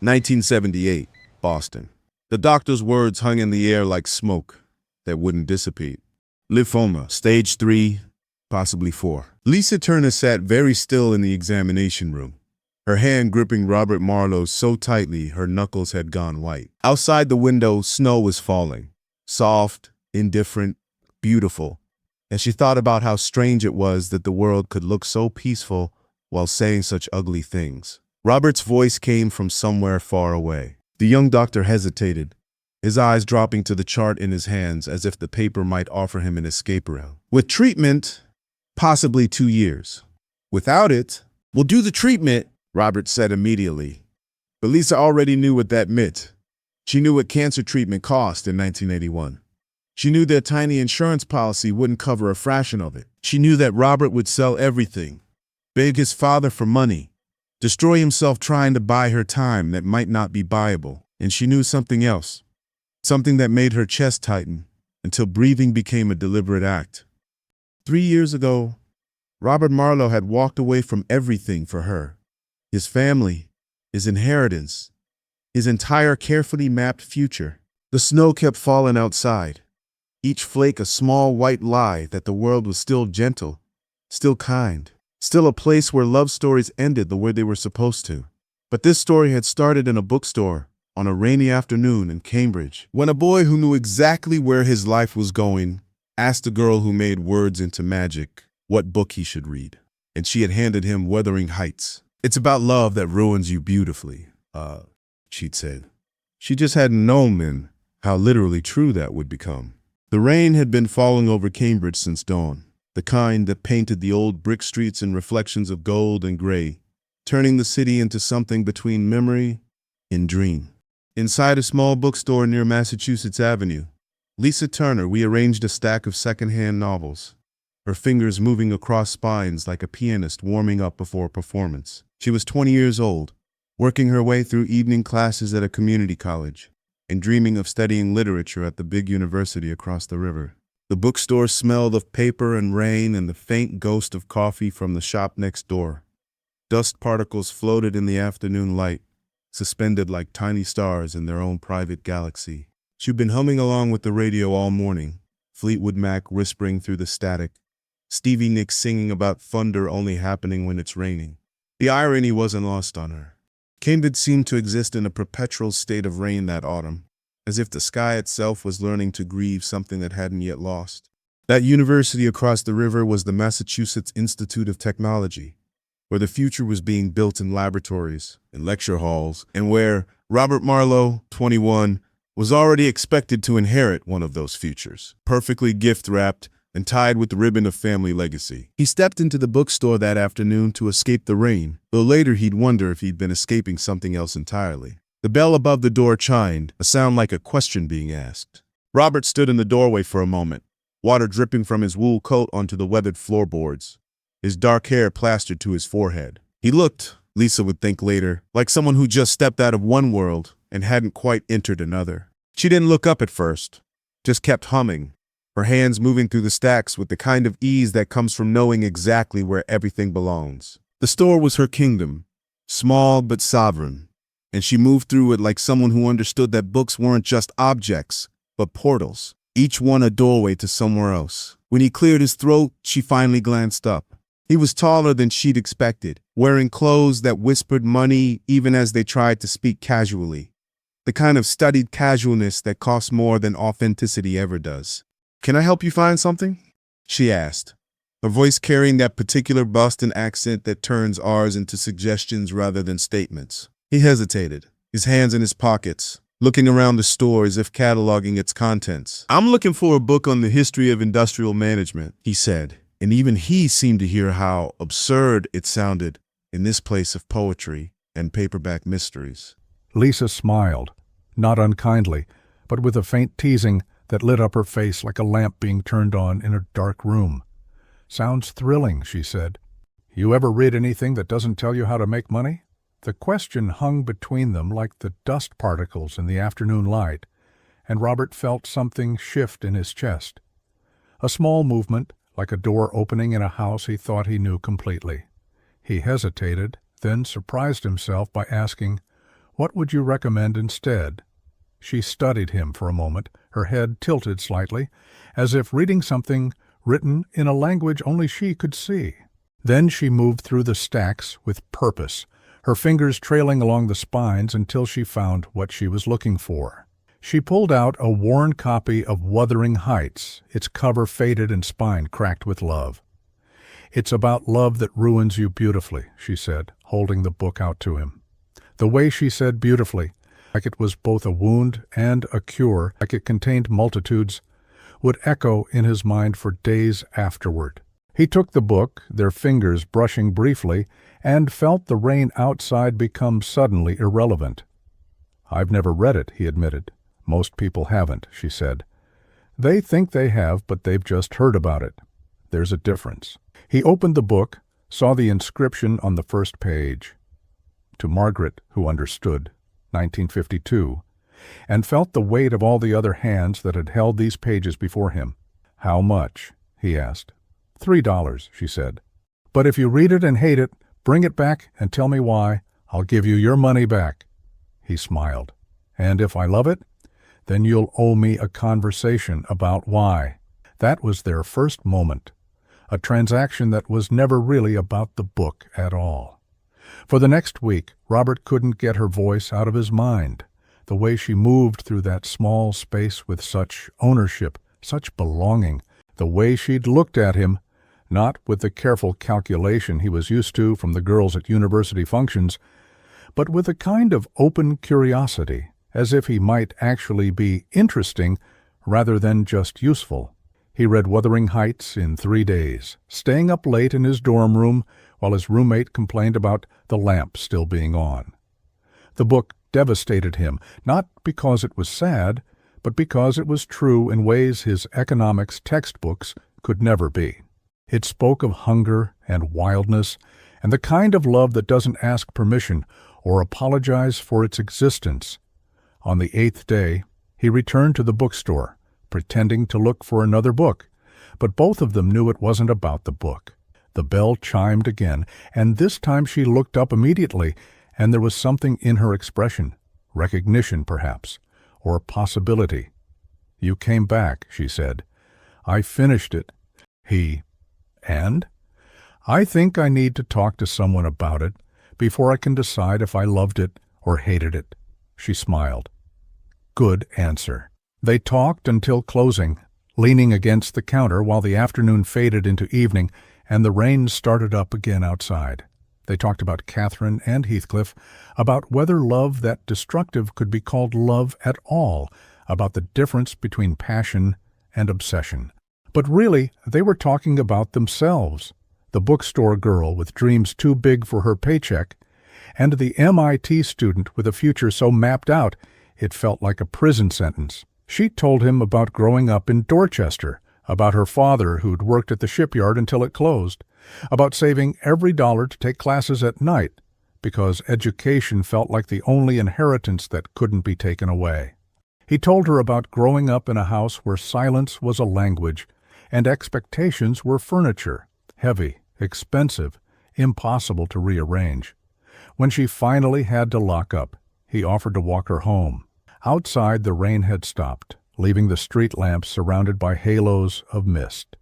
1978, Boston. The doctor's words hung in the air like smoke that wouldn't dissipate. Lymphoma, stage 3, possibly 4. Lisa Turner sat very still in the examination room, her hand gripping Robert Marlowe's so tightly her knuckles had gone white. Outside the window, snow was falling, soft, indifferent, beautiful, and she thought about how strange it was that the world could look so peaceful while saying such ugly things. Robert's voice came from somewhere far away. The young doctor hesitated, his eyes dropping to the chart in his hands as if the paper might offer him an escape route. With treatment, possibly 2 years. Without it, we'll do the treatment, Robert said immediately. But Lisa already knew what that meant. She knew what cancer treatment cost in 1981. She knew their tiny insurance policy wouldn't cover a fraction of it. She knew that Robert would sell everything, beg his father for money, destroy himself trying to buy her time that might not be buyable. And she knew something else, something that made her chest tighten until breathing became a deliberate act. 3 years ago, Robert Marlowe had walked away from everything for her. His family, his inheritance, his entire carefully mapped future. The snow kept falling outside, each flake a small white lie that the world was still gentle, still kind, still a place where love stories ended the way they were supposed to. But this story had started in a bookstore on a rainy afternoon in Cambridge, when a boy who knew exactly where his life was going asked a girl who made words into magic what book he should read. And she had handed him Wuthering Heights. It's about love that ruins you beautifully, she'd said. She just hadn't known then how literally true that would become. The rain had been falling over Cambridge since dawn, the kind that painted the old brick streets in reflections of gold and gray, turning the city into something between memory and dream. Inside a small bookstore near Massachusetts Avenue, Lisa Turner rearranged a stack of secondhand novels, her fingers moving across spines like a pianist warming up before a performance. She was 20 years old, working her way through evening classes at a community college, and dreaming of studying literature at the big university across the river. The bookstore smelled of paper and rain and the faint ghost of coffee from the shop next door. Dust particles floated in the afternoon light, suspended like tiny stars in their own private galaxy. She'd been humming along with the radio all morning, Fleetwood Mac whispering through the static, Stevie Nicks singing about thunder only happening when it's raining. The irony wasn't lost on her. Cambridge seemed to exist in a perpetual state of rain that autumn, as if the sky itself was learning to grieve something that hadn't yet lost. That university across the river was the Massachusetts Institute of Technology, where the future was being built in laboratories, in lecture halls, and where Robert Marlowe, 21, was already expected to inherit one of those futures, perfectly gift-wrapped and tied with the ribbon of family legacy. He stepped into the bookstore that afternoon to escape the rain, though later he'd wonder if he'd been escaping something else entirely. The bell above the door chimed, a sound like a question being asked. Robert stood in the doorway for a moment, water dripping from his wool coat onto the weathered floorboards, his dark hair plastered to his forehead. He looked, Lisa would think later, like someone who just stepped out of one world and hadn't quite entered another. She didn't look up at first, just kept humming, her hands moving through the stacks with the kind of ease that comes from knowing exactly where everything belongs. The store was her kingdom, small but sovereign, and she moved through it like someone who understood that books weren't just objects, but portals, each one a doorway to somewhere else. When he cleared his throat, she finally glanced up. He was taller than she'd expected, wearing clothes that whispered money even as they tried to speak casually, the kind of studied casualness that costs more than authenticity ever does. "Can I help you find something?" she asked, her voice carrying that particular Boston accent that turns R's into suggestions rather than statements. He hesitated, his hands in his pockets, looking around the store as if cataloging its contents. "I'm looking for a book on the history of industrial management," he said, and even he seemed to hear how absurd it sounded in this place of poetry and paperback mysteries. Lisa smiled, not unkindly, but with a faint teasing that lit up her face like a lamp being turned on in a dark room. "Sounds thrilling," she said. "You ever read anything that doesn't tell you how to make money?" The question hung between them like the dust particles in the afternoon light, and Robert felt something shift in his chest. A small movement, like a door opening in a house he thought he knew completely. He hesitated, then surprised himself by asking, What would you recommend instead?" She studied him for a moment, her head tilted slightly, as if reading something written in a language only she could see. Then she moved through the stacks with purpose, her fingers trailing along the spines until she found what she was looking for. She pulled out a worn copy of Wuthering Heights, its cover faded and spine cracked with love. "It's about love that ruins you beautifully," she said, holding the book out to him. The way she said beautifully, like it was both a wound and a cure, like it contained multitudes, would echo in his mind for days afterward. He took the book, their fingers brushing briefly, and felt the rain outside become suddenly irrelevant. "I've never read it," he admitted. "Most people haven't," she said. "They think they have, but they've just heard about it. There's a difference." He opened the book, saw the inscription on the first page. "To Margaret, who understood, 1952, and felt the weight of all the other hands that had held these pages before him. "How much?" he asked. $3, she said. "But if you read it and hate it, bring it back and tell me why. I'll give you your money back." He smiled. "And if I love it, then you'll owe me a conversation about why." That was their first moment, a transaction that was never really about the book at all. For the next week, Robert couldn't get her voice out of his mind. The way she moved through that small space with such ownership, such belonging, the way she'd looked at him, not with the careful calculation he was used to from the girls at university functions, but with a kind of open curiosity, as if he might actually be interesting rather than just useful. He read Wuthering Heights in 3 days, staying up late in his dorm room while his roommate complained about the lamp still being on. The book devastated him, not because it was sad, but because it was true in ways his economics textbooks could never be. It spoke of hunger and wildness, and the kind of love that doesn't ask permission or apologize for its existence. On the 8th day, he returned to the bookstore, pretending to look for another book, but both of them knew it wasn't about the book. The bell chimed again, and this time she looked up immediately, and there was something in her expression, recognition perhaps, or possibility. "You came back," she said. "I finished it." And? "I think I need to talk to someone about it before I can decide if I loved it or hated it." She smiled. Good answer. They talked until closing, leaning against the counter while the afternoon faded into evening and the rain started up again outside. They talked about Catherine and Heathcliff, about whether love that destructive could be called love at all, about the difference between passion and obsession. But really, they were talking about themselves, the bookstore girl with dreams too big for her paycheck, and the MIT student with a future so mapped out it felt like a prison sentence. She told him about growing up in Dorchester, about her father who'd worked at the shipyard until it closed, about saving every dollar to take classes at night, because education felt like the only inheritance that couldn't be taken away. He told her about growing up in a house where silence was a language, and expectations were furniture, heavy, expensive, impossible to rearrange. When she finally had to lock up, he offered to walk her home. Outside, the rain had stopped, leaving the street lamps surrounded by halos of mist.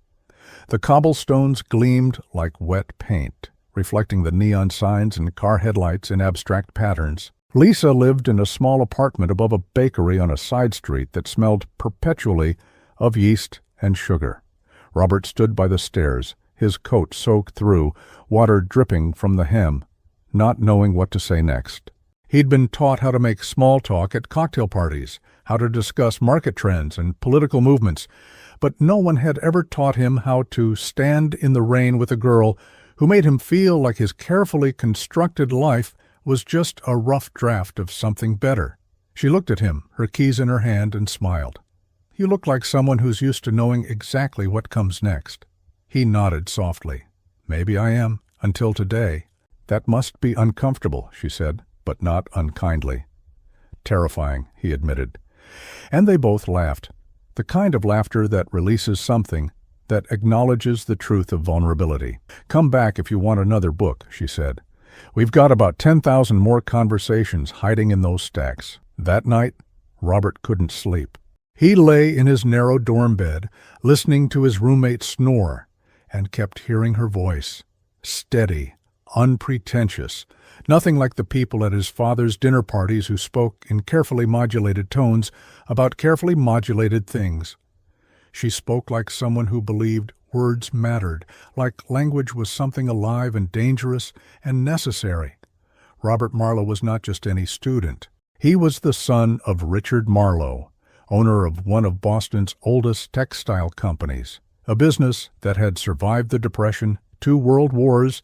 The cobblestones gleamed like wet paint, reflecting the neon signs and car headlights in abstract patterns. Lisa lived in a small apartment above a bakery on a side street that smelled perpetually of yeast and sugar. Robert stood by the stairs, his coat soaked through, water dripping from the hem, not knowing what to say next. He'd been taught how to make small talk at cocktail parties, how to discuss market trends and political movements, but no one had ever taught him how to stand in the rain with a girl who made him feel like his carefully constructed life was just a rough draft of something better. She looked at him, her keys in her hand, and smiled. "You look like someone who's used to knowing exactly what comes next." He nodded softly. "Maybe I am, until today." "That must be uncomfortable," she said, but not unkindly. "Terrifying," he admitted. And they both laughed, the kind of laughter that releases something, that acknowledges the truth of vulnerability. "Come back if you want another book," she said. We've got about 10,000 more conversations hiding in those stacks. That night, Robert couldn't sleep. He lay in his narrow dorm bed, listening to his roommate snore, and kept hearing her voice. Steady, unpretentious, nothing like the people at his father's dinner parties who spoke in carefully modulated tones about carefully modulated things. She spoke like someone who believed words mattered, like language was something alive and dangerous and necessary. Robert Marlowe was not just any student. He was the son of Richard Marlowe, owner of one of Boston's oldest textile companies, a business that had survived the Depression, 2 world wars,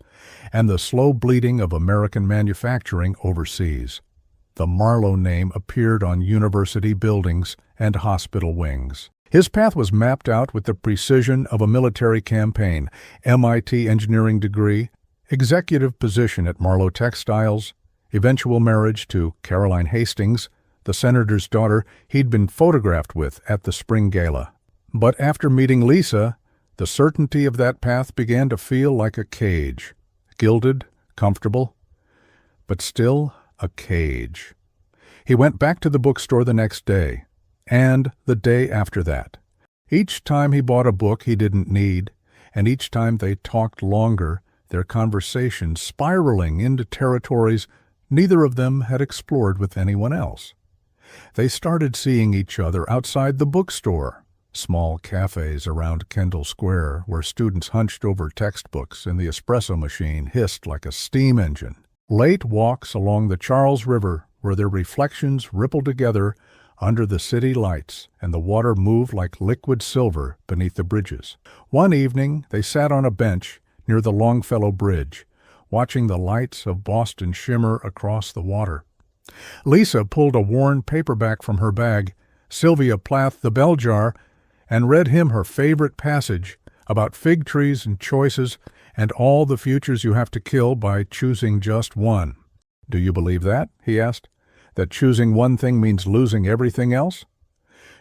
and the slow bleeding of American manufacturing overseas. The Marlowe name appeared on university buildings and hospital wings. His path was mapped out with the precision of a military campaign: MIT engineering degree, executive position at Marlowe Textiles, eventual marriage to Caroline Hastings, the senator's daughter he'd been photographed with at the spring gala. But after meeting Lisa, the certainty of that path began to feel like a cage. Gilded, comfortable, but still a cage. He went back to the bookstore the next day, and the day after that. Each time he bought a book he didn't need, and each time they talked longer, their conversations spiraling into territories neither of them had explored with anyone else. They started seeing each other outside the bookstore, small cafes around Kendall Square where students hunched over textbooks and the espresso machine hissed like a steam engine. Late walks along the Charles River where their reflections rippled together under the city lights and the water moved like liquid silver beneath the bridges. One evening they sat on a bench near the Longfellow Bridge, watching the lights of Boston shimmer across the water. Lisa pulled a worn paperback from her bag, Sylvia Plath the Bell Jar, and read him her favorite passage about fig trees and choices and all the futures you have to kill by choosing just one. "Do you believe that?" he asked. "That choosing one thing means losing everything else?"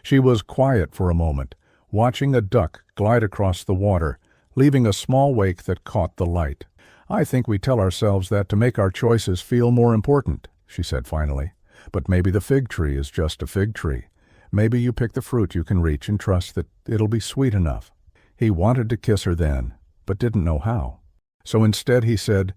She was quiet for a moment, watching a duck glide across the water, leaving a small wake that caught the light. "I think we tell ourselves that to make our choices feel more important," she said finally. "But maybe the fig tree is just a fig tree. Maybe you pick the fruit you can reach and trust that it'll be sweet enough." He wanted to kiss her then, but didn't know how. So instead he said,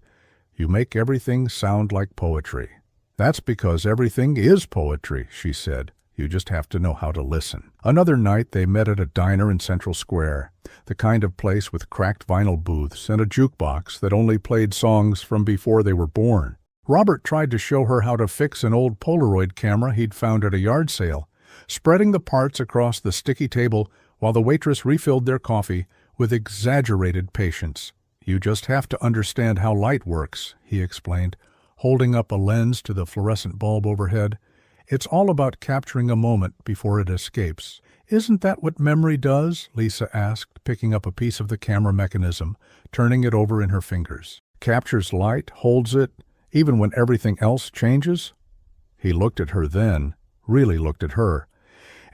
"You make everything sound like poetry." "That's because everything is poetry," she said. "You just have to know how to listen." Another night they met at a diner in Central Square, the kind of place with cracked vinyl booths and a jukebox that only played songs from before they were born. Robert tried to show her how to fix an old Polaroid camera he'd found at a yard sale, spreading the parts across the sticky table while the waitress refilled their coffee with exaggerated patience. "You just have to understand how light works," he explained, holding up a lens to the fluorescent bulb overhead. "It's all about capturing a moment before it escapes." "Isn't that what memory does?" Lisa asked, picking up a piece of the camera mechanism, turning it over in her fingers. "Captures light, holds it, even when everything else changes?" He looked at her then, really looked at her,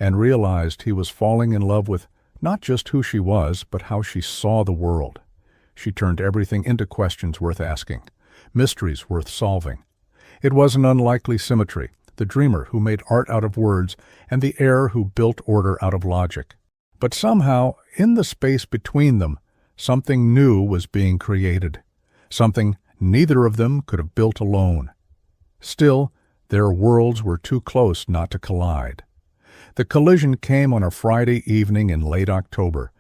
and realized he was falling in love with not just who she was, but how she saw the world. She turned everything into questions worth asking, mysteries worth solving. It was an unlikely symmetry, the dreamer who made art out of words and the heir who built order out of logic. But somehow, in the space between them, something new was being created, something neither of them could have built alone. Still, their worlds were too close not to collide. The collision came on a Friday evening in late October.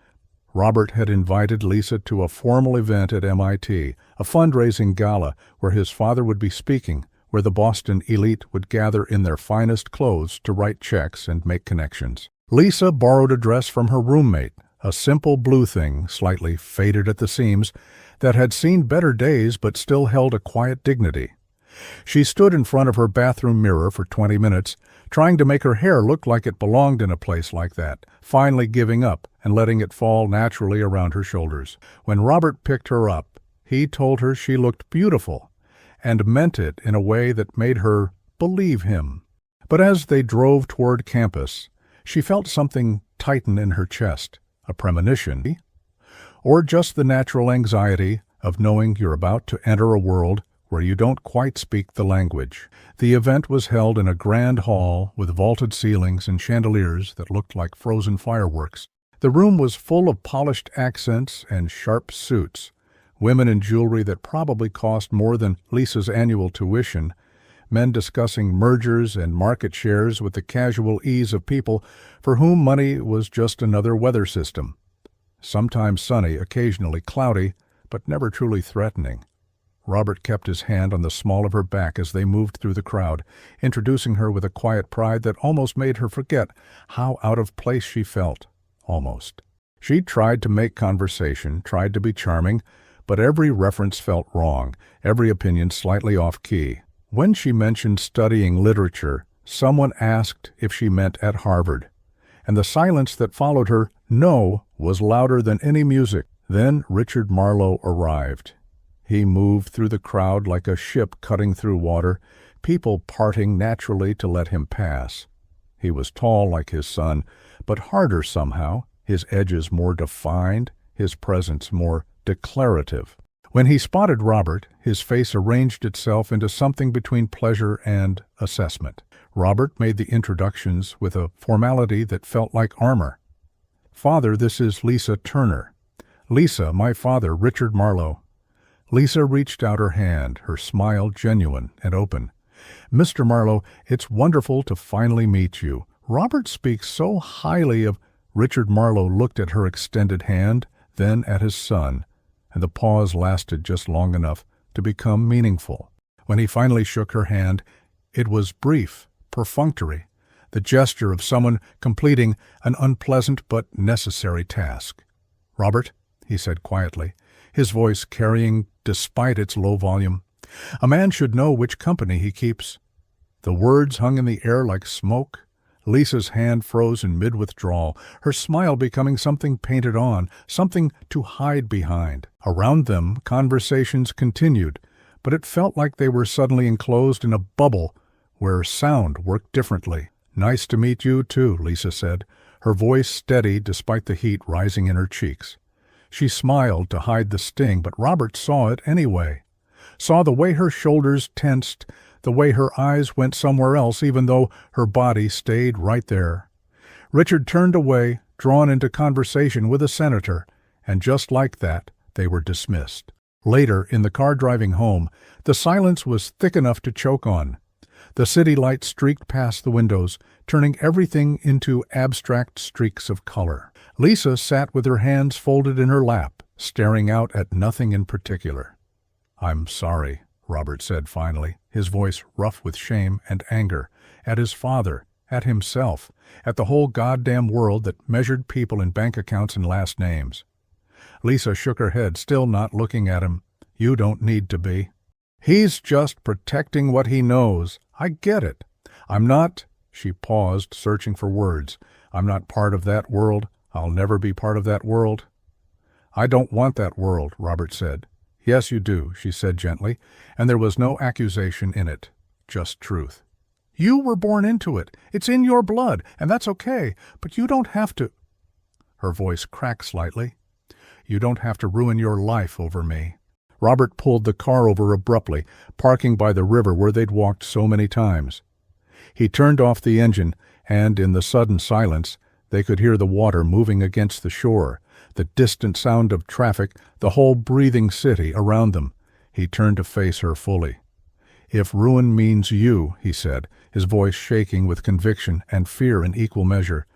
Robert had invited Lisa to a formal event at MIT, a fundraising gala where his father would be speaking, where the Boston elite would gather in their finest clothes to write checks and make connections. Lisa borrowed a dress from her roommate, a simple blue thing, slightly faded at the seams, that had seen better days but still held a quiet dignity. She stood in front of her bathroom mirror for 20 minutes, trying to make her hair look like it belonged in a place like that, finally giving up and letting it fall naturally around her shoulders. When Robert picked her up, he told her she looked beautiful, and meant it in a way that made her believe him. But as they drove toward campus, she felt something tighten in her chest, a premonition, or just the natural anxiety of knowing you're about to enter a world where you don't quite speak the language. The event was held in a grand hall with vaulted ceilings and chandeliers that looked like frozen fireworks. The room was full of polished accents and sharp suits, women in jewelry that probably cost more than Lisa's annual tuition, men discussing mergers and market shares with the casual ease of people for whom money was just another weather system. Sometimes sunny, occasionally cloudy, but never truly threatening. Robert kept his hand on the small of her back as they moved through the crowd, introducing her with a quiet pride that almost made her forget how out of place she felt, almost. She tried to make conversation, tried to be charming, but every reference felt wrong, every opinion slightly off-key. When she mentioned studying literature, someone asked if she meant at Harvard, and the silence that followed her "no" was louder than any music. Then Richard Marlowe arrived. He moved through the crowd like a ship cutting through water, people parting naturally to let him pass. He was tall like his son, but harder somehow, his edges more defined, his presence more declarative. When he spotted Robert, his face arranged itself into something between pleasure and assessment. Robert made the introductions with a formality that felt like armor. "Father, this is Lisa Turner. Lisa, my father, Richard Marlowe." Lisa reached out her hand, her smile genuine and open. "Mr. Marlowe, it's wonderful to finally meet you. Robert speaks so highly of—" Richard Marlowe looked at her extended hand, then at his son, and the pause lasted just long enough to become meaningful. When he finally shook her hand, it was brief, perfunctory, the gesture of someone completing an unpleasant but necessary task. "Robert," he said quietly, his voice carrying despite its low volume, "a man should know which company he keeps." The words hung in the air like smoke. Lisa's hand froze in mid-withdrawal, her smile becoming something painted on, something to hide behind. Around them, conversations continued, but it felt like they were suddenly enclosed in a bubble where sound worked differently. "Nice to meet you, too," Lisa said, her voice steady despite the heat rising in her cheeks. She smiled to hide the sting, but Robert saw it anyway. Saw the way her shoulders tensed, the way her eyes went somewhere else even though her body stayed right there. Richard turned away, drawn into conversation with a senator, and just like that, they were dismissed. Later, in the car driving home, the silence was thick enough to choke on. The city light streaked past the windows, turning everything into abstract streaks of color. Lisa sat with her hands folded in her lap, staring out at nothing in particular. "I'm sorry," Robert said finally, his voice rough with shame and anger, at his father, at himself, at the whole goddamn world that measured people in bank accounts and last names. Lisa shook her head, still not looking at him. "You don't need to be. He's just protecting what he knows. I get it. I'm not—" She paused, searching for words. "I'm not part of that world. I'll never be part of that world." "I don't want that world," Robert said. "Yes, you do," she said gently, and there was no accusation in it, just truth. "You were born into it. It's in your blood, and that's okay, but you don't have to—" Her voice cracked slightly. "You don't have to ruin your life over me." Robert pulled the car over abruptly, parking by the river where they'd walked so many times. He turned off the engine, and in the sudden silence, they could hear the water moving against the shore, the distant sound of traffic, the whole breathing city around them. He turned to face her fully. "If ruin means you," he said, his voice shaking with conviction and fear in equal measure,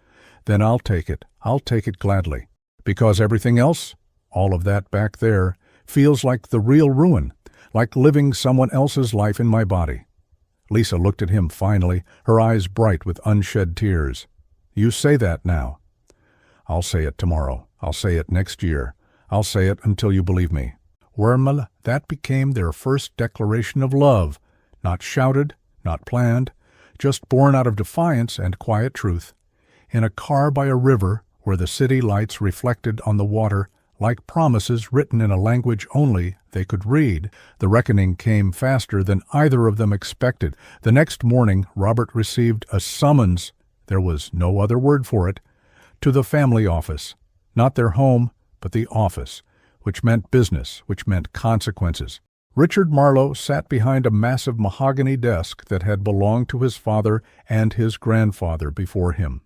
"then I'll take it. I'll take it gladly. Because everything else, all of that back there, feels like the real ruin, like living someone else's life in my body." Lisa looked at him finally, her eyes bright with unshed tears. "You say that now." "I'll say it tomorrow. I'll say it next year. I'll say it until you believe me." Wormel, that became their first declaration of love, not shouted, not planned, just born out of defiance and quiet truth. In a car by a river where the city lights reflected on the water like promises written in a language only they could read, the reckoning came faster than either of them expected. The next morning, Robert received a summons, there was no other word for it, to the family office. Not their home, but the office, which meant business, which meant consequences. Richard Marlowe sat behind a massive mahogany desk that had belonged to his father and his grandfather before him.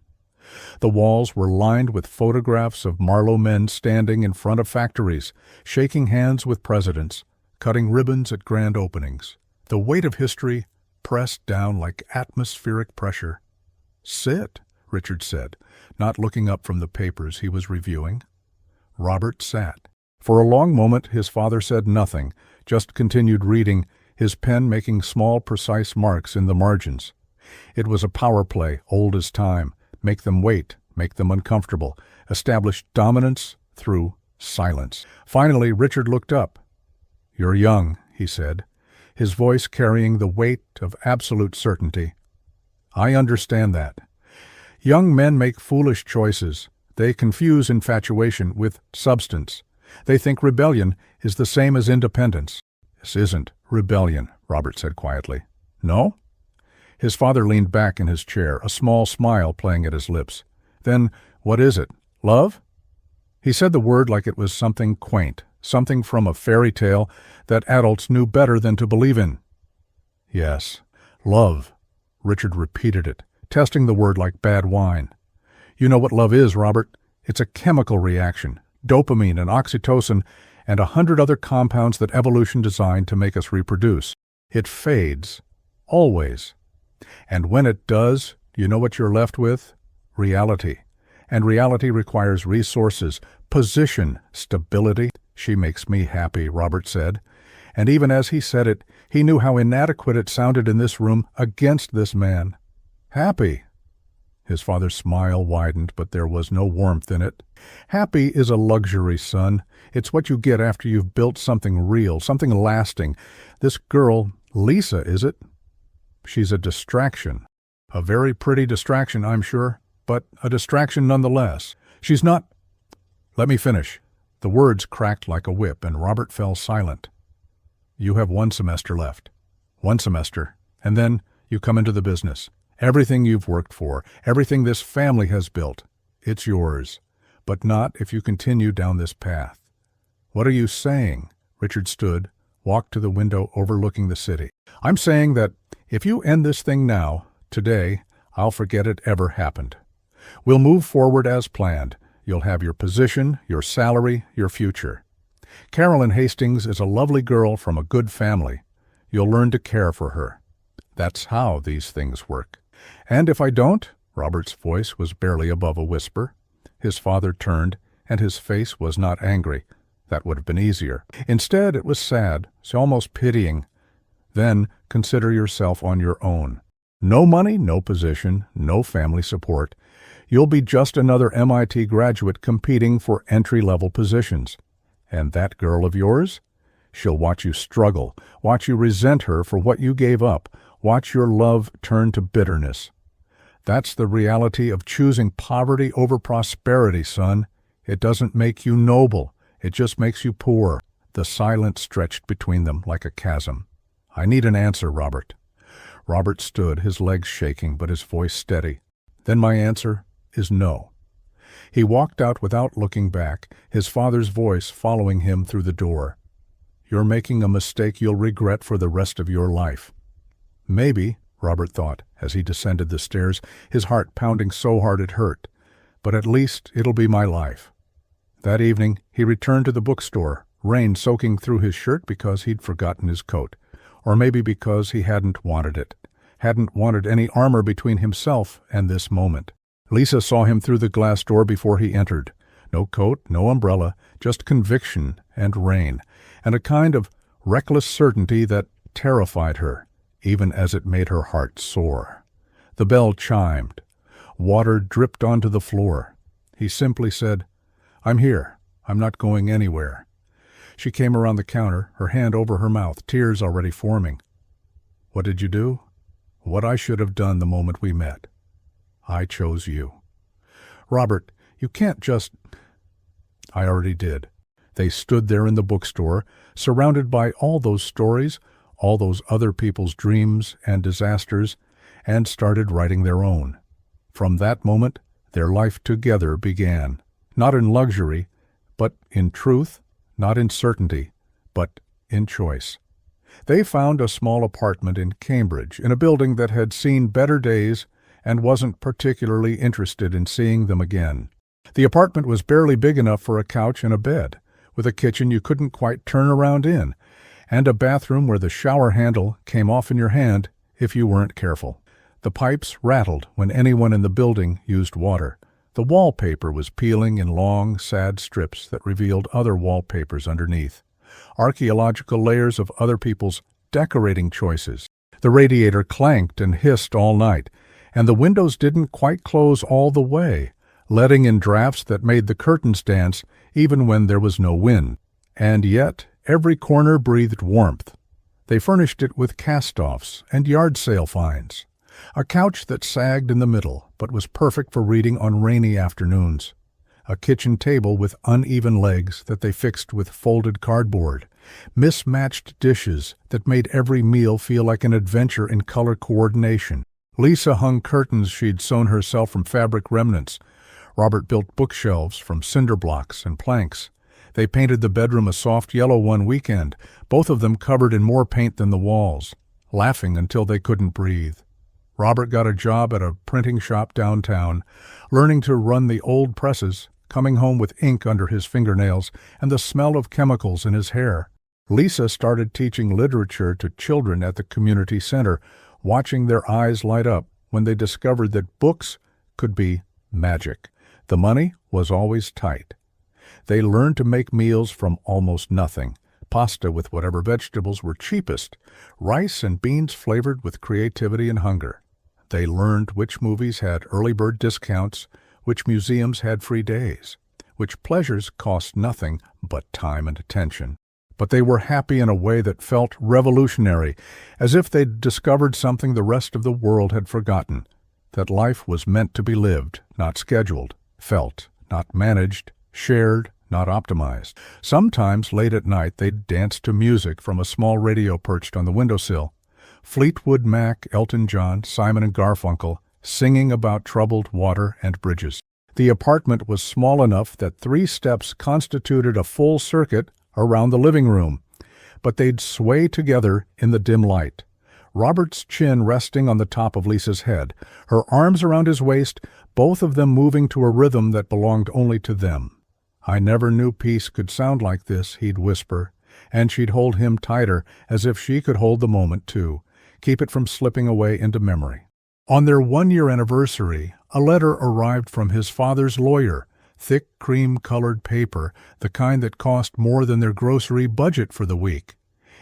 The walls were lined with photographs of Marlowe men standing in front of factories, shaking hands with presidents, cutting ribbons at grand openings. The weight of history pressed down like atmospheric pressure. "Sit," Richard said, not looking up from the papers he was reviewing. Robert sat. For a long moment his father said nothing, just continued reading, his pen making small, precise marks in the margins. It was a power play, old as time. Make them wait, make them uncomfortable, establish dominance through silence. Finally, Richard looked up. "You're young," he said, his voice carrying the weight of absolute certainty. "I understand that. Young men make foolish choices. They confuse infatuation with substance. They think rebellion is the same as independence." "This isn't rebellion," Robert said quietly. "No?" His father leaned back in his chair, a small smile playing at his lips. "Then what is it? Love?" He said the word like it was something quaint, something from a fairy tale that adults knew better than to believe in. "Yes, love." Richard repeated it, testing the word like bad wine. "You know what love is, Robert? It's a chemical reaction. Dopamine and oxytocin and 100 other compounds that evolution designed to make us reproduce. It fades. Always. And when it does, you know what you're left with? Reality. And reality requires resources, position, stability. "She makes me happy," Robert said. And even as he said it, he knew how inadequate it sounded in this room against this man. "Happy?" His father's smile widened, but there was no warmth in it. "Happy is a luxury, son. It's what you get after you've built something real, something lasting. This girl, Lisa, is it? She's a distraction. A very pretty distraction, I'm sure, but a distraction nonetheless. She's not—" "Let me finish." The words cracked like a whip, and Robert fell silent. "You have 1 semester left. 1 semester, and then you come into the business. Everything you've worked for, everything this family has built, it's yours. But not if you continue down this path." "What are you saying?" Richard stood, walked to the window overlooking the city. "I'm saying that if you end this thing now, today, I'll forget it ever happened. We'll move forward as planned. You'll have your position, your salary, your future. Carolyn Hastings is a lovely girl from a good family. You'll learn to care for her. That's how these things work. And if I don't," Robert's voice was barely above a whisper. His father turned, and his face was not angry. That would have been easier. Instead, it was sad, so almost pitying. "Then consider yourself on your own. No money, no position, no family support. You'll be just another MIT graduate competing for entry-level positions. And that girl of yours? She'll watch you struggle, watch you resent her for what you gave up, watch your love turn to bitterness. That's the reality of choosing poverty over prosperity, son. It doesn't make you noble. It just makes you poor." The silence stretched between them like a chasm. "I need an answer, Robert." Robert stood, his legs shaking, but his voice steady. "Then my answer is no." He walked out without looking back, his father's voice following him through the door. "You're making a mistake you'll regret for the rest of your life." "Maybe," Robert thought, as he descended the stairs, his heart pounding so hard it hurt. "But at least it'll be my life." That evening, he returned to the bookstore, rain soaking through his shirt because he'd forgotten his coat, or maybe because he hadn't wanted it, hadn't wanted any armor between himself and this moment. Lisa saw him through the glass door before he entered. No coat, no umbrella, just conviction and rain, and a kind of reckless certainty that terrified her, even as it made her heart soar. The bell chimed. Water dripped onto the floor. He simply said, "I'm here. I'm not going anywhere." She came around the counter, her hand over her mouth, tears already forming. "What did you do?" "What I should have done the moment we met. I chose you." "Robert, you can't just—" "I already did." They stood there in the bookstore, surrounded by all those stories, all those other people's dreams and disasters, and started writing their own. From that moment, their life together began, not in luxury, but in truth, not in certainty, but in choice. They found a small apartment in Cambridge, in a building that had seen better days and wasn't particularly interested in seeing them again. The apartment was barely big enough for a couch and a bed, with a kitchen you couldn't quite turn around in, and a bathroom where the shower handle came off in your hand if you weren't careful. The pipes rattled when anyone in the building used water. The wallpaper was peeling in long, sad strips that revealed other wallpapers underneath, archaeological layers of other people's decorating choices. The radiator clanked and hissed all night, and the windows didn't quite close all the way, letting in drafts that made the curtains dance even when there was no wind. And yet, every corner breathed warmth. They furnished it with cast-offs and yard sale finds. A couch that sagged in the middle, but was perfect for reading on rainy afternoons. A kitchen table with uneven legs that they fixed with folded cardboard. Mismatched dishes that made every meal feel like an adventure in color coordination. Lisa hung curtains she'd sewn herself from fabric remnants. Robert built bookshelves from cinder blocks and planks. They painted the bedroom a soft yellow one weekend, both of them covered in more paint than the walls, laughing until they couldn't breathe. Robert got a job at a printing shop downtown, learning to run the old presses, coming home with ink under his fingernails and the smell of chemicals in his hair. Lisa started teaching literature to children at the community center, watching their eyes light up when they discovered that books could be magic. The money was always tight. They learned to make meals from almost nothing, pasta with whatever vegetables were cheapest, rice and beans flavored with creativity and hunger. They learned which movies had early bird discounts, which museums had free days, which pleasures cost nothing but time and attention. But they were happy in a way that felt revolutionary, as if they'd discovered something the rest of the world had forgotten, that life was meant to be lived, not scheduled, felt, not managed, shared, not optimized. Sometimes, late at night, they'd dance to music from a small radio perched on the windowsill. Fleetwood Mac, Elton John, Simon and Garfunkel, singing about troubled water and bridges. The apartment was small enough that 3 steps constituted a full circuit around the living room, but they'd sway together in the dim light. Robert's chin resting on the top of Lisa's head, her arms around his waist, both of them moving to a rhythm that belonged only to them. "I never knew peace could sound like this," he'd whisper, and she'd hold him tighter as if she could hold the moment too, keep it from slipping away into memory. On their 1-year anniversary, a letter arrived from his father's lawyer, thick cream-colored paper, the kind that cost more than their grocery budget for the week.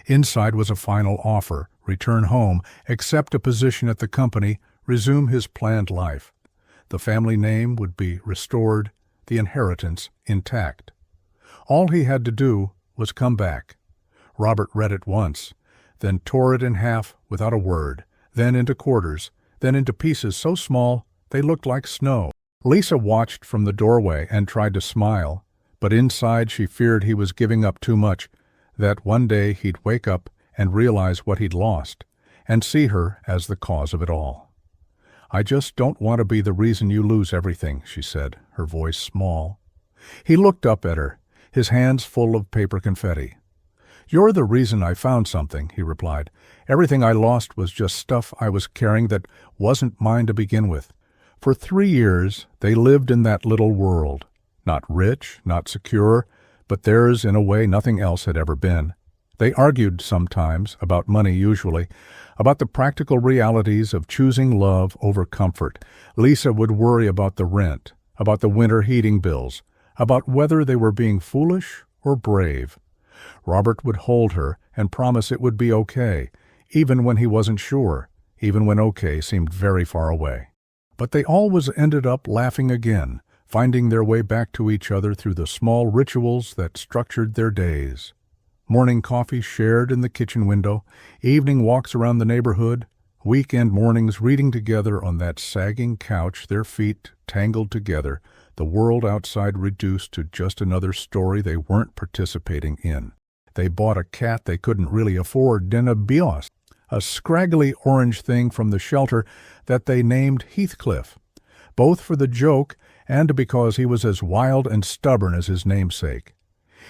Inside was a final offer: return home, accept a position at the company, resume his planned life. The family name would be restored, the inheritance intact. All he had to do was come back. Robert read it once, then tore it in half without a word, then into quarters, then into pieces so small they looked like snow. Lisa watched from the doorway and tried to smile, but inside she feared he was giving up too much, that one day he'd wake up and realize what he'd lost, and see her as the cause of it all. "I just don't want to be the reason you lose everything," she said, her voice small. He looked up at her, his hands full of paper confetti. "You're the reason I found something," he replied. "Everything I lost was just stuff I was carrying that wasn't mine to begin with." For 3 years, they lived in that little world. Not rich, not secure, but theirs in a way nothing else had ever been. They argued sometimes, about money usually, about the practical realities of choosing love over comfort. Lisa would worry about the rent, about the winter heating bills, about whether they were being foolish or brave. Robert would hold her and promise it would be okay, even when he wasn't sure, even when okay seemed very far away. But they always ended up laughing again, finding their way back to each other through the small rituals that structured their days. Morning coffee shared in the kitchen window, evening walks around the neighborhood, weekend mornings reading together on that sagging couch, their feet tangled together, the world outside reduced to just another story they weren't participating in. They bought a cat they couldn't really afford, then a bios, a scraggly orange thing from the shelter that they named Heathcliff, both for the joke and because he was as wild and stubborn as his namesake.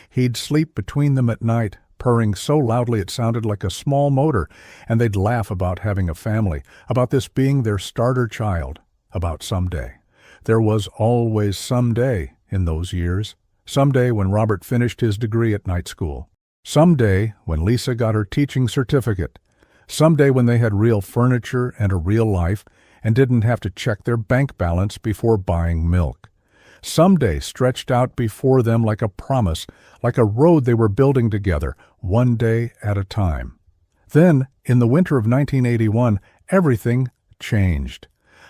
He'd sleep between them at night, purring so loudly it sounded like a small motor, and they'd laugh about having a family, about this being their starter child, about someday. There was always someday in those years. Someday when Robert finished his degree at night school. Someday when Lisa got her teaching certificate. Someday when they had real furniture and a real life and didn't have to check their bank balance before buying milk. Someday stretched out before them like a promise, like a road they were building together, one day at a time. Then, in the winter of 1981, everything changed.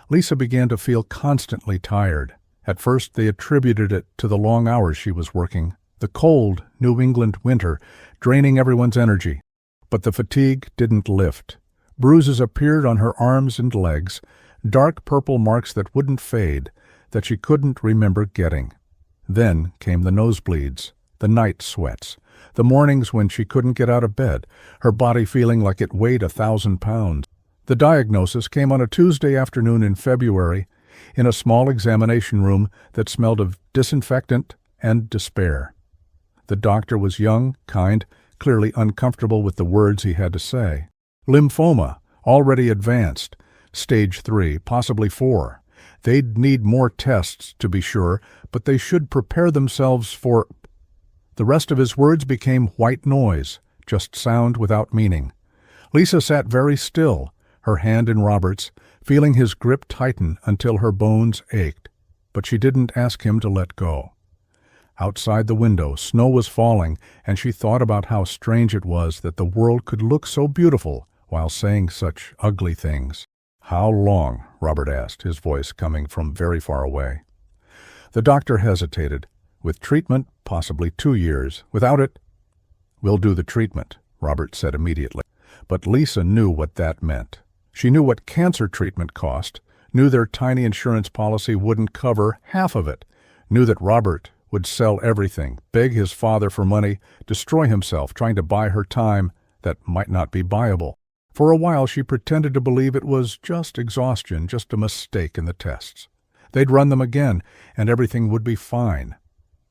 Lisa began to feel constantly tired. At first they attributed it to the long hours she was working, the cold New England winter, draining everyone's energy. But the fatigue didn't lift. Bruises appeared on her arms and legs, dark purple marks that wouldn't fade, that she couldn't remember getting. Then came the nosebleeds, the night sweats, the mornings when she couldn't get out of bed, her body feeling like it weighed 1,000 pounds. The diagnosis came on a Tuesday afternoon in February, in a small examination room that smelled of disinfectant and despair. The doctor was young, kind, clearly uncomfortable with the words he had to say. Lymphoma, already advanced, stage 3, possibly 4. They'd need more tests, to be sure, but they should prepare themselves for... The rest of his words became white noise, just sound without meaning. Lisa sat very still, her hand in Robert's, feeling his grip tighten until her bones ached, but she didn't ask him to let go. Outside the window, snow was falling, and she thought about how strange it was that the world could look so beautiful while saying such ugly things. "How long?" Robert asked, his voice coming from very far away. The doctor hesitated. "With treatment, possibly 2 years. Without it..." "We'll do the treatment," Robert said immediately. But Lisa knew what that meant. She knew what cancer treatment cost, knew their tiny insurance policy wouldn't cover half of it, knew that Robert would sell everything, beg his father for money, destroy himself trying to buy her time that might not be buyable. For a while she pretended to believe it was just exhaustion, just a mistake in the tests. They'd run them again, and everything would be fine.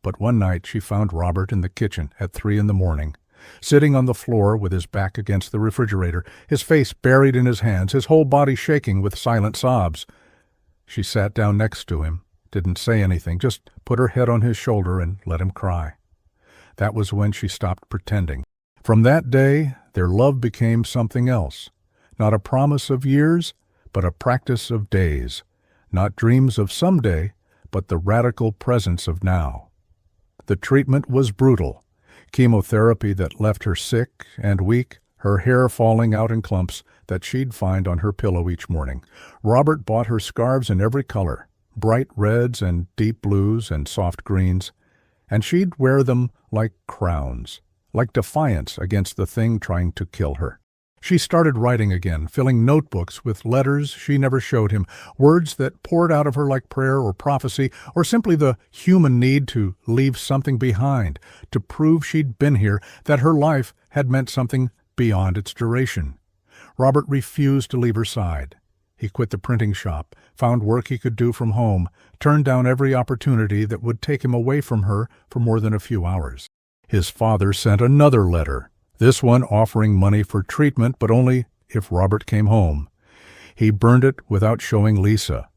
But one night she found Robert in the kitchen at 3 a.m, sitting on the floor with his back against the refrigerator, his face buried in his hands, his whole body shaking with silent sobs. She sat down next to him, didn't say anything, just put her head on his shoulder and let him cry. That was when she stopped pretending. From that day, their love became something else. Not a promise of years, but a practice of days. Not dreams of someday, but the radical presence of now. The treatment was brutal. Chemotherapy that left her sick and weak, her hair falling out in clumps that she'd find on her pillow each morning. Robert bought her scarves in every color, bright reds and deep blues and soft greens, and she'd wear them like crowns, like defiance against the thing trying to kill her. She started writing again, filling notebooks with letters she never showed him, words that poured out of her like prayer or prophecy, or simply the human need to leave something behind, to prove she'd been here, that her life had meant something beyond its duration. Robert refused to leave her side. He quit the printing shop, found work he could do from home, turned down every opportunity that would take him away from her for more than a few hours. His father sent another letter, this one offering money for treatment, but only if Robert came home. He burned it without showing Lisa.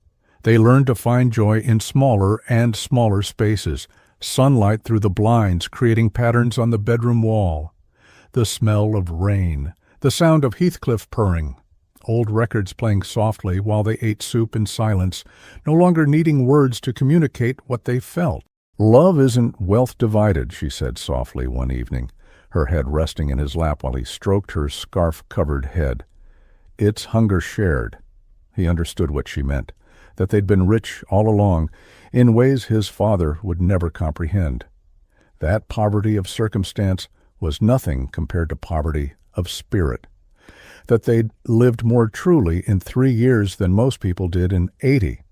They learned to find joy in smaller and smaller spaces, sunlight through the blinds creating patterns on the bedroom wall, the smell of rain, the sound of Heathcliff purring, old records playing softly while they ate soup in silence, no longer needing words to communicate what they felt. "Love isn't wealth divided," she said softly one evening, her head resting in his lap while he stroked her scarf-covered head. "It's hunger shared." He understood what she meant, that they'd been rich all along, in ways his father would never comprehend. That poverty of circumstance was nothing compared to poverty of spirit. That they'd lived more truly in 3 years than most people did in 80.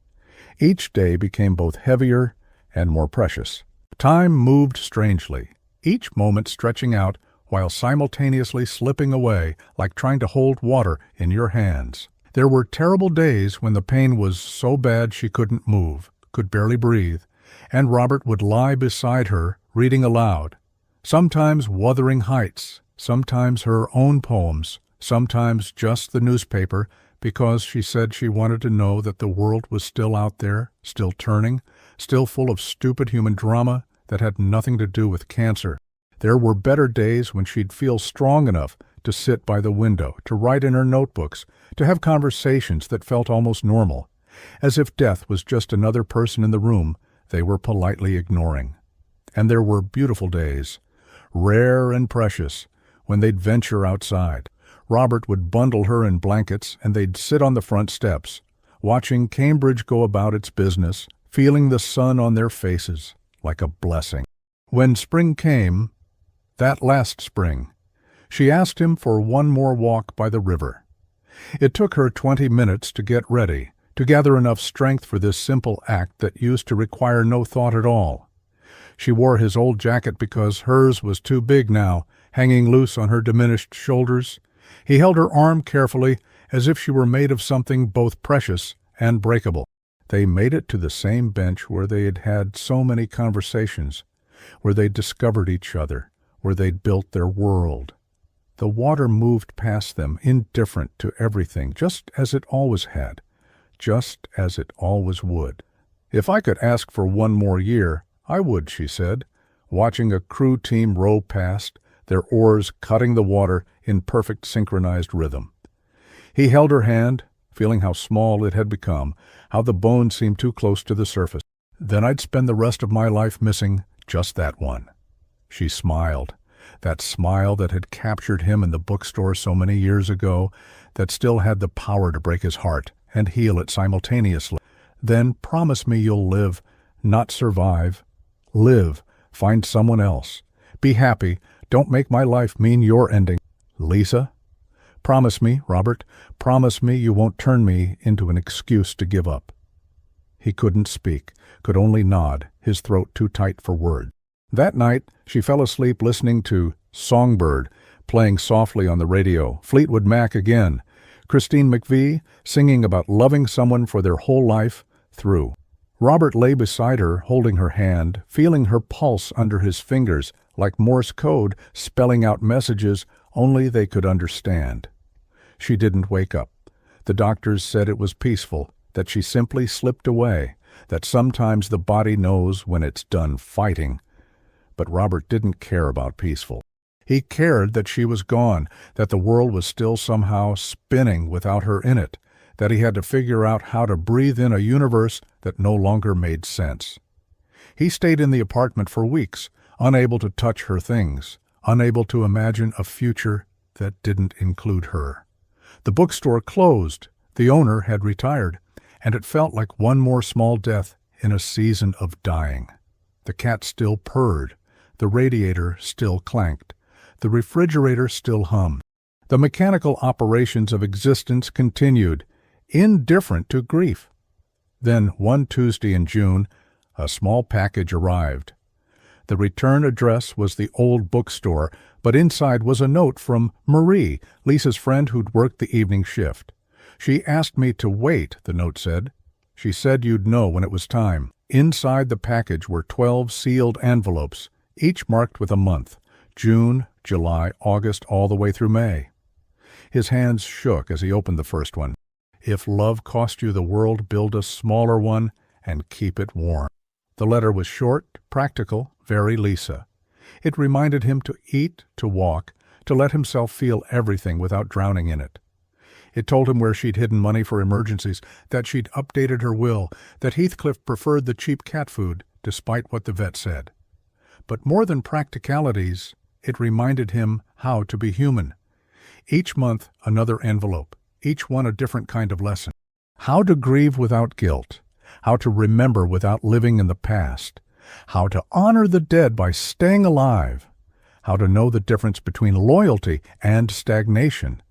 Each day became both heavier and more precious. Time moved strangely, each moment stretching out while simultaneously slipping away like trying to hold water in your hands. There were terrible days when the pain was so bad she couldn't move, could barely breathe, and Robert would lie beside her, reading aloud. Sometimes Wuthering Heights, sometimes her own poems, sometimes just the newspaper, because she said she wanted to know that the world was still out there, still turning, still full of stupid human drama that had nothing to do with cancer. There were better days when she'd feel strong enough to sit by the window, to write in her notebooks, to have conversations that felt almost normal, as if death was just another person in the room they were politely ignoring. And there were beautiful days, rare and precious, when they'd venture outside. Robert would bundle her in blankets and they'd sit on the front steps, watching Cambridge go about its business, feeling the sun on their faces like a blessing. When spring came, that last spring, she asked him for one more walk by the river. It took her 20 minutes to get ready, to gather enough strength for this simple act that used to require no thought at all. She wore his old jacket because hers was too big now, hanging loose on her diminished shoulders. He held her arm carefully, as if she were made of something both precious and breakable. They made it to the same bench where they had had so many conversations, where they'd discovered each other, where they'd built their world. The water moved past them, indifferent to everything, just as it always had, just as it always would. "If I could ask for one more year, I would," she said, watching a crew team row past, their oars cutting the water in perfect synchronized rhythm. He held her hand, feeling how small it had become, how the bones seemed too close to the surface. "Then I'd spend the rest of my life missing just that one." She smiled, that smile that had captured him in the bookstore so many years ago, that still had the power to break his heart and heal it simultaneously. "Then promise me you'll live, not survive. Live, find someone else. Be happy, don't make my life mean your ending. Lisa? Promise me, Robert, promise me you won't turn me into an excuse to give up." He couldn't speak, could only nod, his throat too tight for words. That night, she fell asleep listening to Songbird, playing softly on the radio, Fleetwood Mac again, Christine McVie singing about loving someone for their whole life through. Robert lay beside her, holding her hand, feeling her pulse under his fingers, like Morse code, spelling out messages only they could understand. She didn't wake up. The doctors said it was peaceful, that she simply slipped away, that sometimes the body knows when it's done fighting. But Robert didn't care about peaceful. He cared that she was gone, that the world was still somehow spinning without her in it, that he had to figure out how to breathe in a universe that no longer made sense. He stayed in the apartment for weeks, unable to touch her things, unable to imagine a future that didn't include her. The bookstore closed, the owner had retired, and it felt like one more small death in a season of dying. The cat still purred, the radiator still clanked, the refrigerator still hummed. The mechanical operations of existence continued, indifferent to grief. Then, one Tuesday in June, a small package arrived. The return address was the old bookstore, but inside was a note from Marie, Lisa's friend who'd worked the evening shift. "She asked me to wait," the note said. "She said you'd know when it was time." Inside the package were 12 sealed envelopes, each marked with a month, June, July, August, all the way through May. His hands shook as he opened the first one. "If love cost you the world, build a smaller one and keep it warm." The letter was short, practical, very Lisa. It reminded him to eat, to walk, to let himself feel everything without drowning in it. It told him where she'd hidden money for emergencies, that she'd updated her will, that Heathcliff preferred the cheap cat food, despite what the vet said. But more than practicalities, it reminded him how to be human. Each month, another envelope, each one a different kind of lesson. How to grieve without guilt, how to remember without living in the past, how to honor the dead by staying alive, how to know the difference between loyalty and stagnation.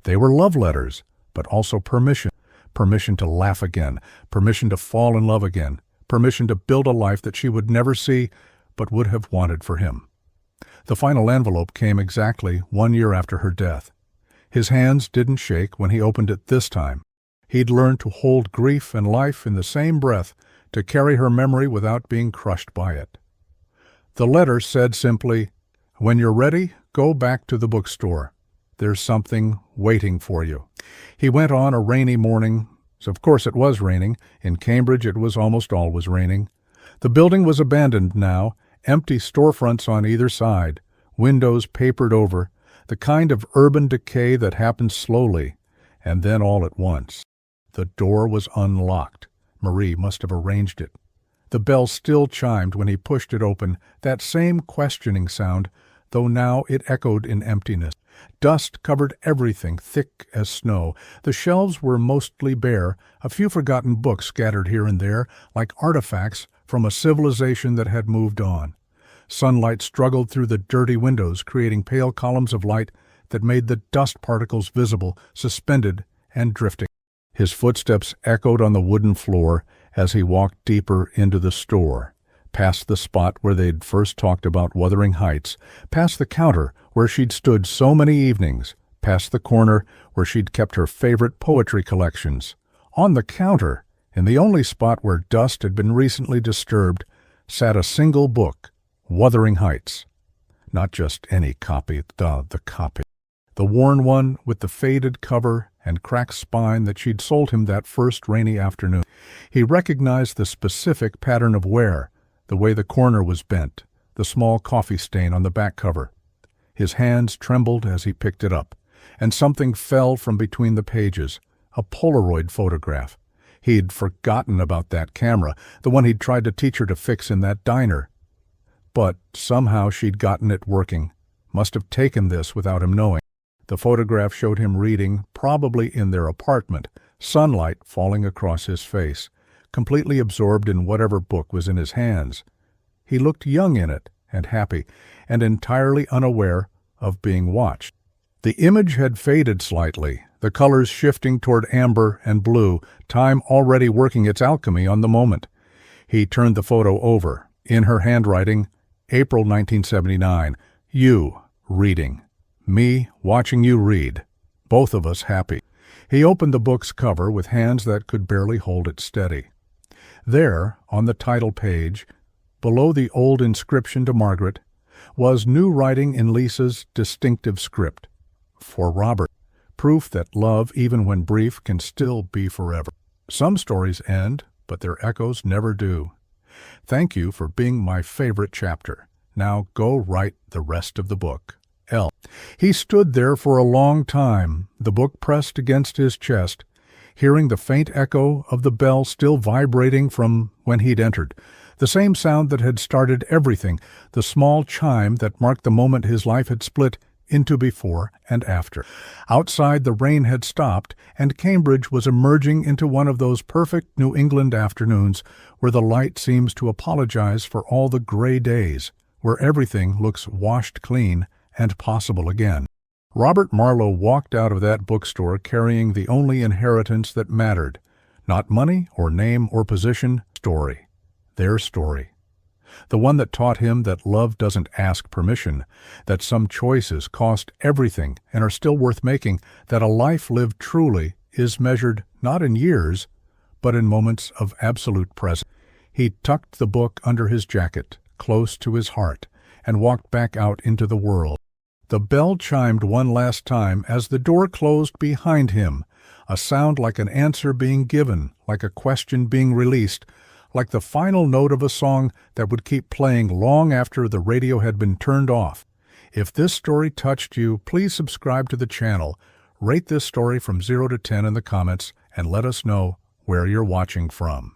They were love letters, but also permission. Permission to laugh again, permission to fall in love again, permission to build a life that she would never see, but would have wanted for him. The final envelope came exactly 1 year after her death. His hands didn't shake when he opened it this time. He'd learned to hold grief and life in the same breath, to carry her memory without being crushed by it. The letter said simply, When you're ready, go back to the bookstore. There's something waiting for you." He went on a rainy morning. Of course it was raining. In Cambridge it was almost always raining. The building was abandoned now, empty storefronts on either side, windows papered over, the kind of urban decay that happens slowly, and then all at once. The door was unlocked. Marie must have arranged it. The bell still chimed when he pushed it open, that same questioning sound, though now it echoed in emptiness. Dust covered everything, thick as snow. The shelves were mostly bare, a few forgotten books scattered here and there, like artifacts from a civilization that had moved on. Sunlight struggled through the dirty windows, creating pale columns of light that made the dust particles visible, suspended and drifting. His footsteps echoed on the wooden floor as he walked deeper into the store, past the spot where they'd first talked about Wuthering Heights, past the counter where she'd stood so many evenings, past the corner where she'd kept her favorite poetry collections. On the counter, in the only spot where dust had been recently disturbed, sat a single book, Wuthering Heights. Not just any copy, the copy. The worn one with the faded cover and cracked spine that she'd sold him that first rainy afternoon. He recognized the specific pattern of wear, the way the corner was bent, the small coffee stain on the back cover. His hands trembled as he picked it up, and something fell from between the pages, a Polaroid photograph. He'd forgotten about that camera, the one he'd tried to teach her to fix in that diner. But somehow she'd gotten it working, must have taken this without him knowing. The photograph showed him reading, probably in their apartment, sunlight falling across his face, completely absorbed in whatever book was in his hands. He looked young in it, and happy, and entirely unaware of being watched. The image had faded slightly, the colors shifting toward amber and blue, time already working its alchemy on the moment. He turned the photo over. In her handwriting, April 1979, you, reading. Me, watching you read. Both of us happy. He opened the book's cover with hands that could barely hold it steady. There, on the title page, below the old inscription to Margaret, was new writing in Lisa's distinctive script. For Robert, proof that love, even when brief, can still be forever. Some stories end, but their echoes never do. Thank you for being my favorite chapter. Now go write the rest of the book. L. He stood there for a long time, the book pressed against his chest, hearing the faint echo of the bell still vibrating from when he'd entered, the same sound that had started everything, the small chime that marked the moment his life had split into before and after. Outside, the rain had stopped, and Cambridge was emerging into one of those perfect New England afternoons where the light seems to apologize for all the gray days, where everything looks washed clean and possible again. Robert Marlowe walked out of that bookstore carrying the only inheritance that mattered, not money or name or position, story, their story. The one that taught him that love doesn't ask permission, that some choices cost everything and are still worth making, that a life lived truly is measured not in years, but in moments of absolute presence. He tucked the book under his jacket, close to his heart, and walked back out into the world. The bell chimed one last time as the door closed behind him, a sound like an answer being given, like a question being released, like the final note of a song that would keep playing long after the radio had been turned off. If this story touched you, please subscribe to the channel, rate this story from 0 to 10 in the comments, and let us know where you're watching from.